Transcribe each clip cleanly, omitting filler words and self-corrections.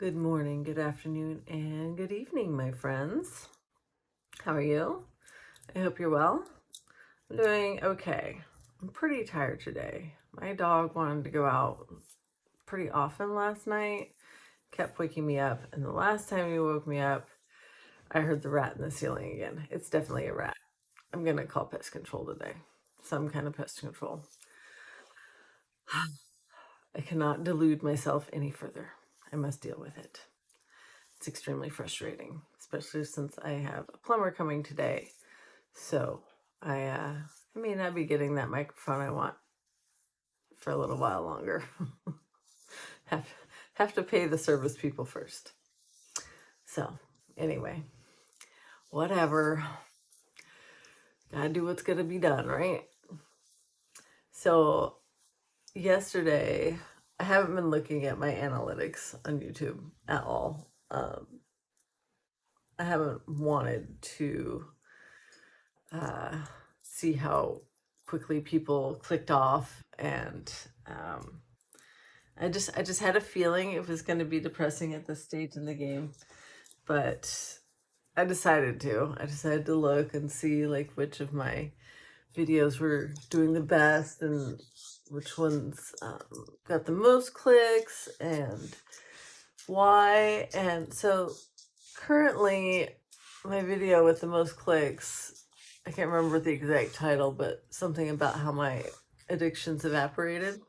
Good morning, good afternoon, and good evening, my friends. How are you? I hope you're well. I'm doing okay. I'm pretty tired today. My dog wanted to go out pretty often last night, kept waking me up, and the last time he woke me up, I heard the rat in the ceiling again. It's definitely a rat. I'm going to call pest control today. Some kind of pest control. I cannot delude myself any further. I must deal with it. It's extremely frustrating, especially since I have a plumber coming today. So I may not be getting that microphone I want for a little while longer. have to pay the service people first. So anyway, whatever. Gotta do what's gonna be done, right? So yesterday, I haven't been looking at my analytics on YouTube at all. I haven't wanted to see how quickly people clicked off, and I just had a feeling it was going to be depressing at this stage in the game, but I decided to look and see like which of my videos were doing the best and which ones got the most clicks and why. And so currently my video with the most clicks, I can't remember the exact title, but something about how my addictions evaporated.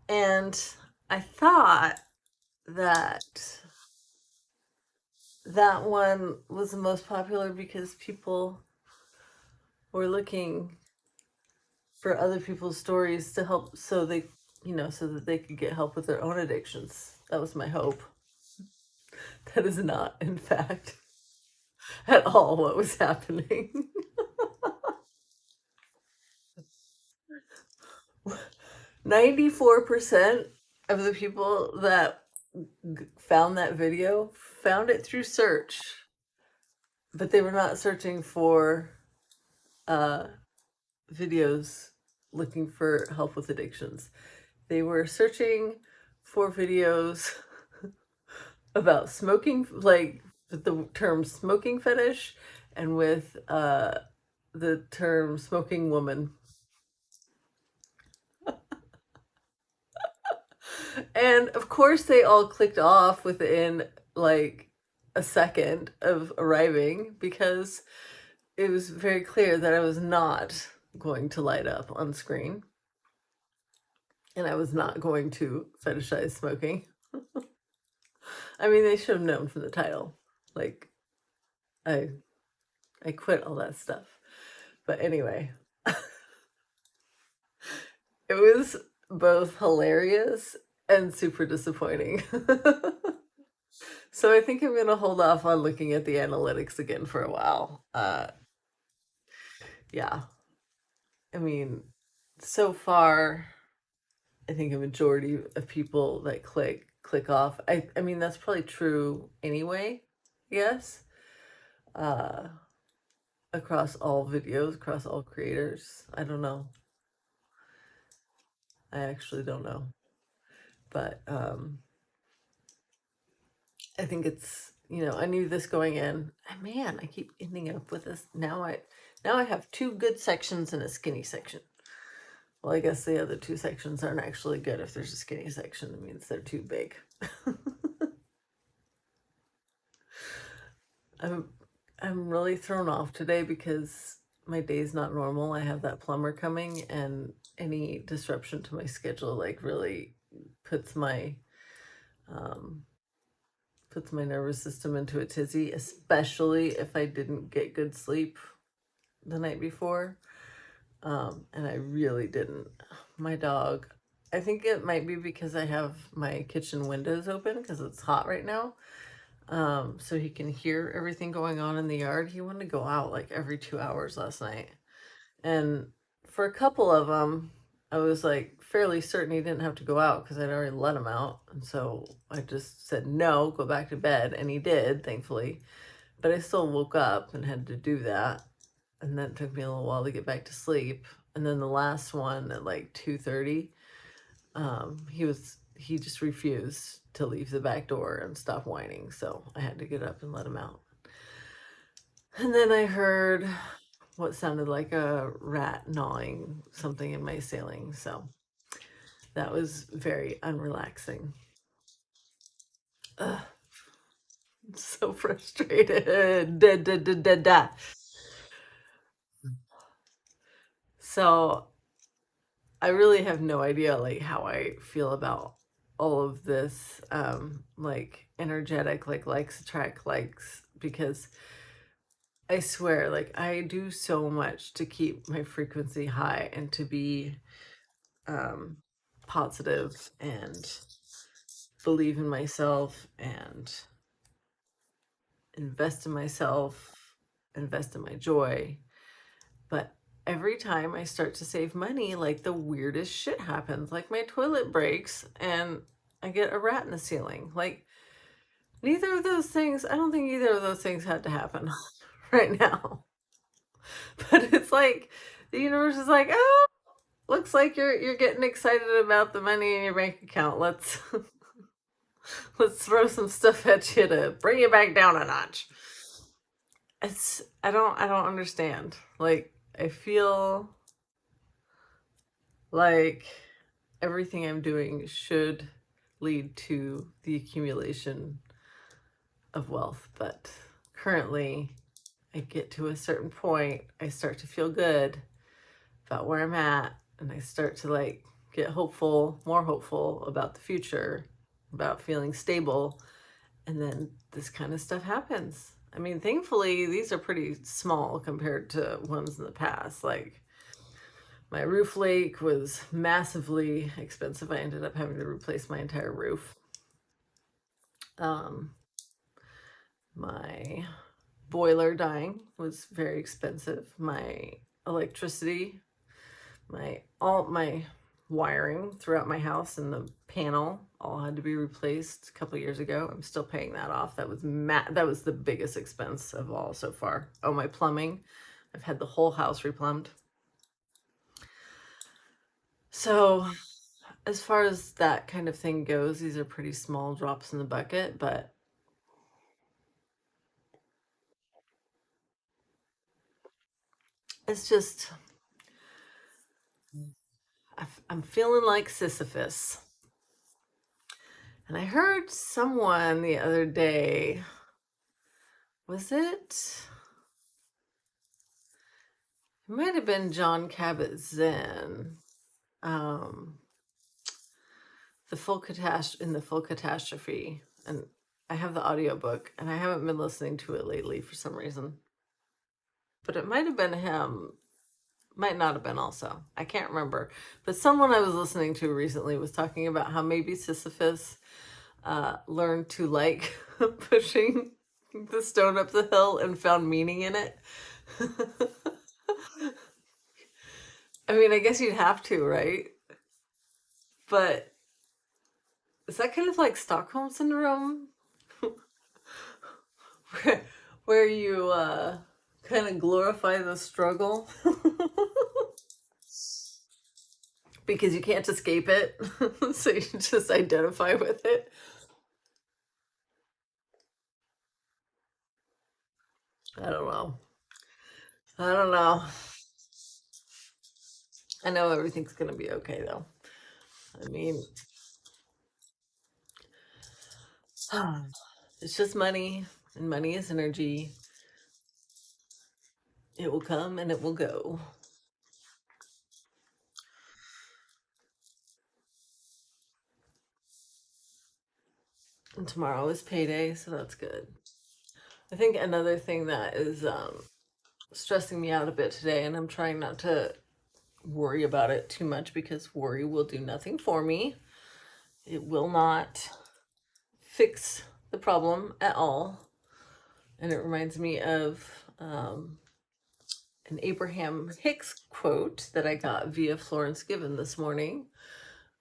And I thought that that one was the most popular because people were looking for other people's stories to help so they, so that they could get help with their own addictions. That was my hope. That is not, in fact, at all what was happening. 94% of the people that found that video found it through search, but they were not searching for videos looking for help with addictions. They were searching for videos about smoking, like with the term smoking fetish and with the term smoking woman. And of course, they all clicked off within like a second of arriving because it was very clear that I was not going to light up on screen and I was not going to fetishize smoking. I mean, they should have known from the title. Like, I quit all that stuff. But anyway, it was both hilarious and super disappointing. So I think I'm going to hold off on looking at the analytics again for a while. Yeah. I mean, so far, I think a majority of people that click off. I mean, that's probably true anyway, yes. Across all videos, across all creators. I don't know. I actually don't know. But I think it's, I knew this going in. And man, I keep ending up with this. Now I have two good sections and a skinny section. Well, I guess the other two sections aren't actually good. If there's a skinny section, it means they're too big. I'm really thrown off today because my day's not normal. I have that plumber coming, and any disruption to my schedule like really puts my nervous system into a tizzy, especially if I didn't get good sleep the night before. And I really didn't. My dog, I think it might be because I have my kitchen windows open because it's hot right now. So he can hear everything going on in the yard. He wanted to go out like every 2 hours last night. And for a couple of them, I was like fairly certain he didn't have to go out because I'd already let him out. And so I just said, no, go back to bed. And he did, thankfully. But I still woke up and had to do that. And then it took me a little while to get back to sleep. And then the last one at like 2:30, he just refused to leave the back door and stop whining. So I had to get up and let him out. And then I heard what sounded like a rat gnawing something in my ceiling. So that was very unrelaxing. Ugh, so frustrated. Da, da, da, da, da. So I really have no idea like how I feel about all of this like energetic like likes attract likes, because I swear like I do so much to keep my frequency high and to be um positive and believe in myself and invest in myself, invest in my joy. But every time I start to save money, like the weirdest shit happens. Like my toilet breaks and I get a rat in the ceiling. Like neither of those things, I don't think either of those things had to happen right now. But it's like the universe is like, oh, looks like you're getting excited about the money in your bank account. Let's let's throw some stuff at you to bring you back down a notch. It's I don't understand. Like I feel like everything I'm doing should lead to the accumulation of wealth, but currently I get to a certain point, I start to feel good about where I'm at, and I start to like get hopeful, more hopeful about the future, about feeling stable, and then this kind of stuff happens. I mean, thankfully, these are pretty small compared to ones in the past. Like, my roof leak was massively expensive. I ended up having to replace my entire roof. Um, my boiler dying was very expensive. My electricity, all my wiring throughout my house and the panel all had to be replaced a couple years ago. I'm still paying that off. That was the biggest expense of all so far. Oh, my plumbing. I've had the whole house replumbed. So as far as that kind of thing goes, these are pretty small drops in the bucket, but it's just, I'm feeling like Sisyphus. And I heard someone the other day, was it? It might have been John Kabat-Zinn. Um, in the full catastrophe, and I have the audiobook and I haven't been listening to it lately for some reason, but it might have been him, might not have been also, I can't remember, but someone I was listening to recently was talking about how maybe Sisyphus learned to like pushing the stone up the hill and found meaning in it. I mean, I guess you'd have to, right? But is that kind of like Stockholm syndrome? where, where you kind of glorify the struggle because you can't escape it. So you just identify with it. I don't know. I don't know. I know everything's going to be okay though. I mean, it's just money, and money is energy. It will come and it will go. And tomorrow is payday, so that's good. I think another thing that is stressing me out a bit today, and I'm trying not to worry about it too much because worry will do nothing for me. It will not fix the problem at all. And it reminds me of an Abraham Hicks quote that I got via Florence Given this morning.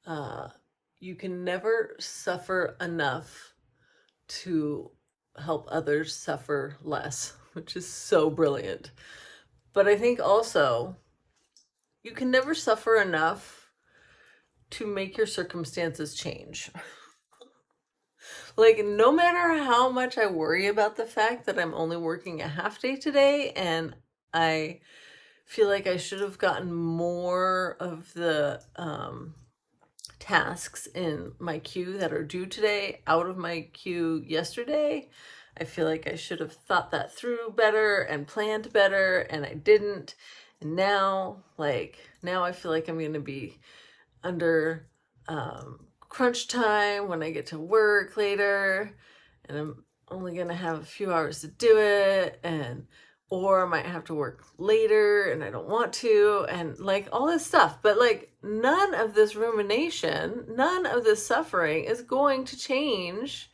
You can never suffer enough to help others suffer less, which is so brilliant. But I think also you can never suffer enough to make your circumstances change. Like, no matter how much I worry about the fact that I'm only working a half day today, and I feel like I should have gotten more of the tasks in my queue that are due today out of my queue yesterday. I feel like I should have thought that through better and planned better, and I didn't. And now, now I feel like I'm going to be under crunch time when I get to work later, and I'm only going to have a few hours to do it, or I might have to work later and I don't want to, and like all this stuff. But like, none of this rumination, none of this suffering is going to change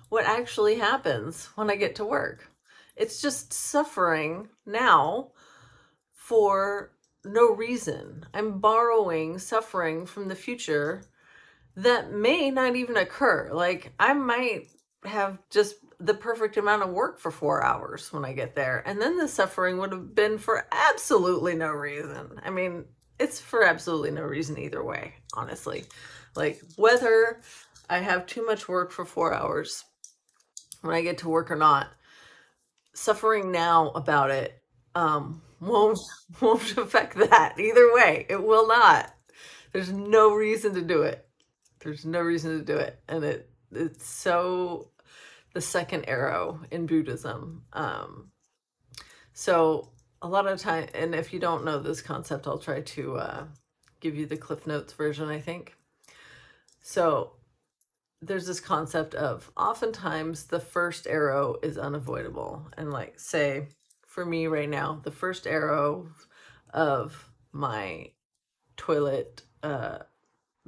what actually happens when I get to work. It's just suffering now for no reason. I'm borrowing suffering from the future that may not even occur. Like, I might have just the perfect amount of work for 4 hours when I get there, and then the suffering would have been for absolutely no reason. I mean, it's for absolutely no reason either way, honestly. Like, whether I have too much work for 4 hours when I get to work or not, suffering now about it won't affect that either way. It will not. There's no reason to do it. There's no reason to do it. And it's so the second arrow in Buddhism. So a lot of time, and if you don't know this concept, I'll try to give you the Cliff Notes version, I think. So there's this concept of oftentimes the first arrow is unavoidable. And like, say, for me right now, the first arrow of my toilet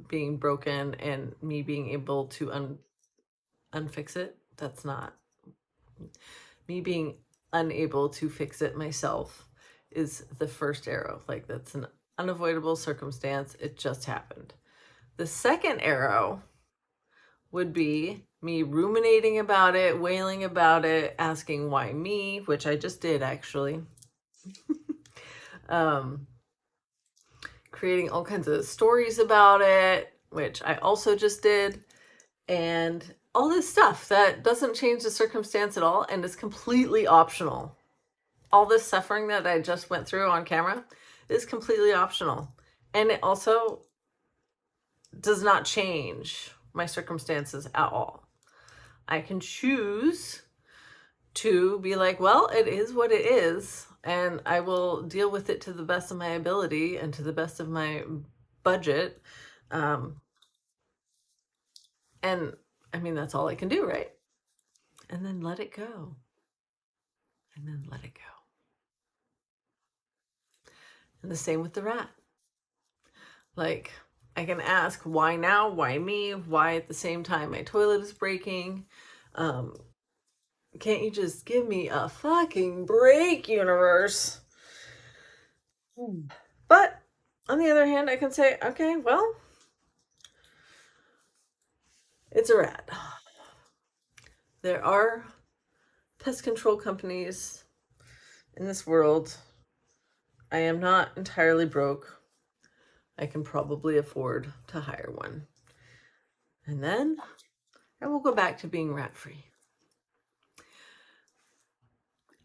being broken and me being able to unfix it, that's not me being unable to fix it myself, is the first arrow. Like, that's an unavoidable circumstance. It just happened. The second arrow would be me ruminating about it, wailing about it, asking why me, which I just did actually. Creating all kinds of stories about it, which I also just did, and all this stuff that doesn't change the circumstance at all and is completely optional. All this suffering that I just went through on camera is completely optional, and it also does not change my circumstances at all. I can choose to be like, well, it is what it is, and I will deal with it to the best of my ability and to the best of my budget. And I mean, that's all I can do, right? And then let it go. And then let it go. And the same with the rat. Like, I can ask, why now? Why me? Why at the same time my toilet is breaking? Can't you just give me a fucking break, universe? But on the other hand, I can say, okay, well, it's a rat. There are pest control companies in this world. I am not entirely broke. I can probably afford to hire one. And then I will go back to being rat-free.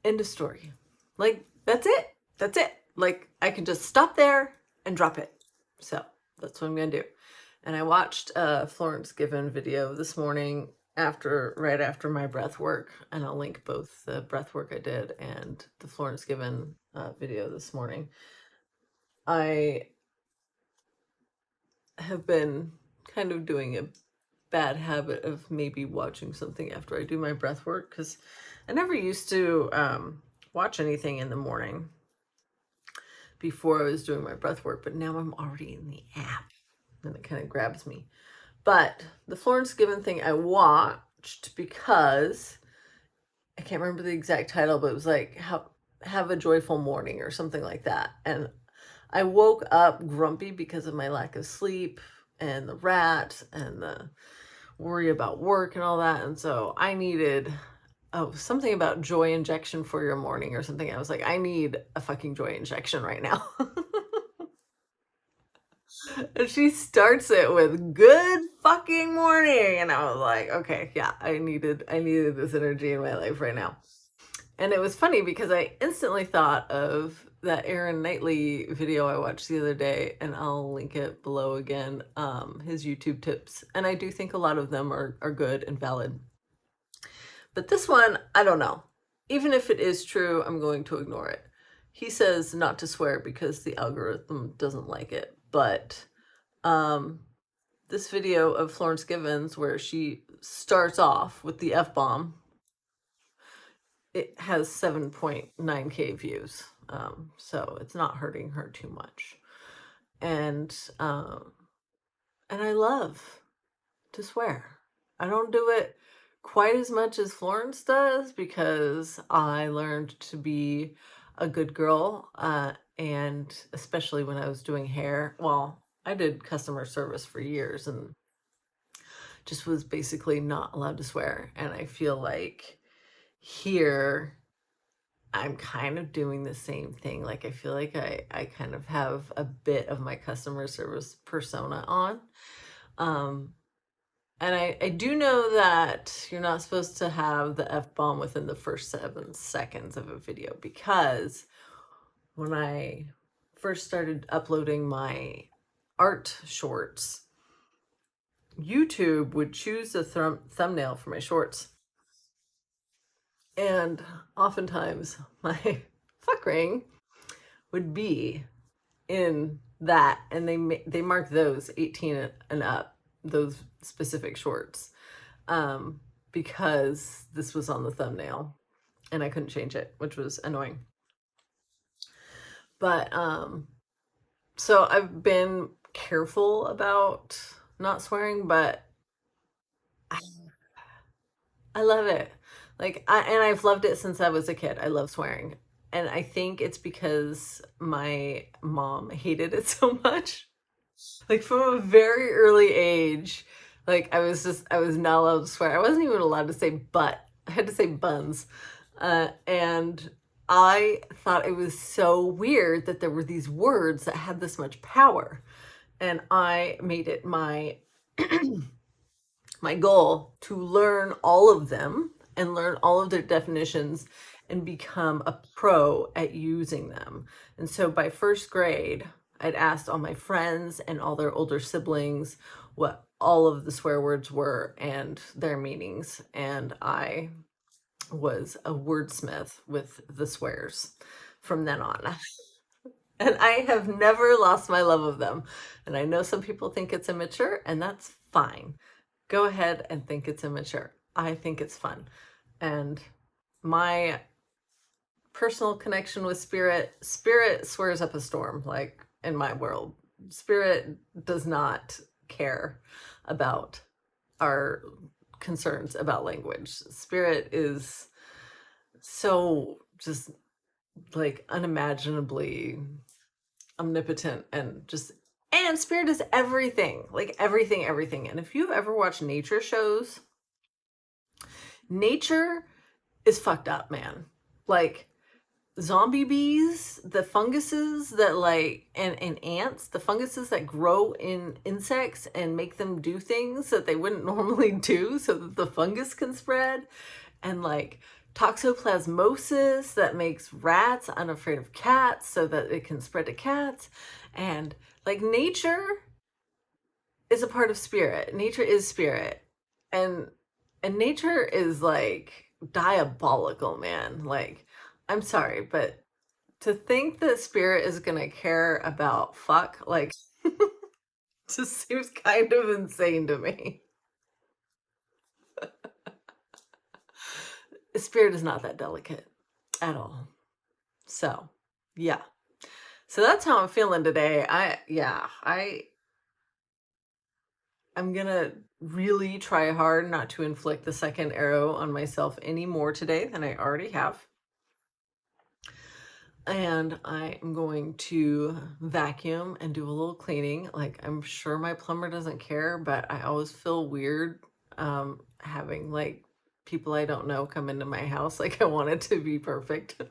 End of story. Like, that's it. That's it. Like, I can just stop there and drop it. So that's what I'm going to do. And I watched a Florence Given video this morning right after my breath work, and I'll link both the breath work I did and the Florence Given video this morning. I have been kind of doing a bad habit of maybe watching something after I do my breath work, because I never used to watch anything in the morning before I was doing my breath work, but now I'm already in the app and it kind of grabs me. But the Florence Given thing I watched because I can't remember the exact title, but it was like have a joyful morning or something like that. And I woke up grumpy because of my lack of sleep and the rat and the worry about work and all that. And so I needed something about joy injection for your morning or something. I was like, I need a fucking joy injection right now. And she starts it with good fucking morning. And I was like, okay, yeah, I needed this energy in my life right now. And it was funny because I instantly thought of that Aaron Knightley video I watched the other day, and I'll link it below again, his YouTube tips. And I do think a lot of them are good and valid. But this one, I don't know. Even if it is true, I'm going to ignore it. He says not to swear because the algorithm doesn't like it. But this video of Florence Given's where she starts off with the F-bomb, it has 7.9K views. So it's not hurting her too much. And I love to swear. I don't do it quite as much as Florence does because I learned to be a good girl, and especially when I was doing hair. Well, I did customer service for years and just was basically not allowed to swear. And I feel like here I'm kind of doing the same thing. Like I feel like I kind of have a bit of my customer service persona on. And I do know that you're not supposed to have the F-bomb within the first 7 seconds of a video, because when I first started uploading my art shorts, YouTube would choose the thumbnail for my shorts. And oftentimes my fuck ring would be in that, and they mark those 18 and up, those specific shorts, because this was on the thumbnail and I couldn't change it, which was annoying. But so I've been careful about not swearing, but I love it. Like and I've loved it since I was a kid. I love swearing. And I think it's because my mom hated it so much. Like from a very early age, like I was not allowed to swear. I wasn't even allowed to say butt. I had to say buns. And I thought it was so weird that there were these words that had this much power. And I made it my my goal to learn all of them and learn all of their definitions and become a pro at using them. And so by first grade, I'd asked all my friends and all their older siblings what all of the swear words were and their meanings. And I was a wordsmith with the swears from then on. And I have never lost my love of them. And I know some people think it's immature, and that's fine. Go ahead and think it's immature. I think it's fun. And my personal connection with spirit swears up a storm, like in my world. Spirit does not care about our concerns about language. Spirit is so just like unimaginably omnipotent, and spirit is everything, like everything. And if you've ever watched nature shows, nature is fucked up, man. Like zombie bees, the funguses that like, and ants, the funguses that grow in insects and make them do things that they wouldn't normally do so that the fungus can spread, and like toxoplasmosis that makes rats unafraid of cats so that it can spread to cats. And like nature is a part of spirit. Nature is spirit. And nature is like diabolical, man. Like, I'm sorry, but to think that spirit is gonna care about fuck, like, just seems kind of insane to me. Spirit is not that delicate at all. So, yeah. So that's how I'm feeling today. I'm gonna really try hard not to inflict the second arrow on myself any more today than I already have. And I am going to vacuum and do a little cleaning. Like, I'm sure my plumber doesn't care, but I always feel weird having like people I don't know come into my house. Like, I want it to be perfect.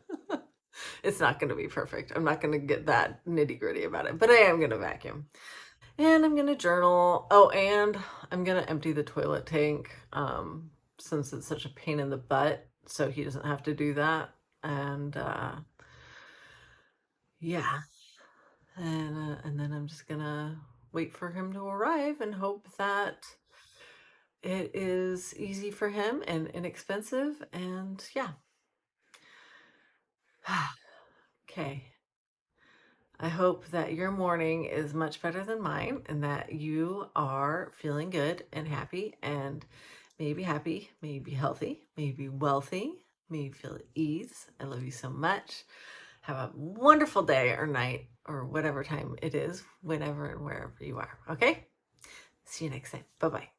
It's not going to be perfect. I'm not going to get that nitty gritty about it, but I am going to vacuum. And I'm going to journal. Oh, and I'm going to empty the toilet tank since it's such a pain in the butt, so he doesn't have to do that. And yeah, and then I'm just going to wait for him to arrive and hope that it is easy for him and inexpensive. And yeah. Okay. I hope that your morning is much better than mine and that you are feeling good and happy, maybe healthy, maybe wealthy, maybe feel at ease. I love you so much. Have a wonderful day or night or whatever time it is, whenever and wherever you are. Okay? See you next time. Bye-bye.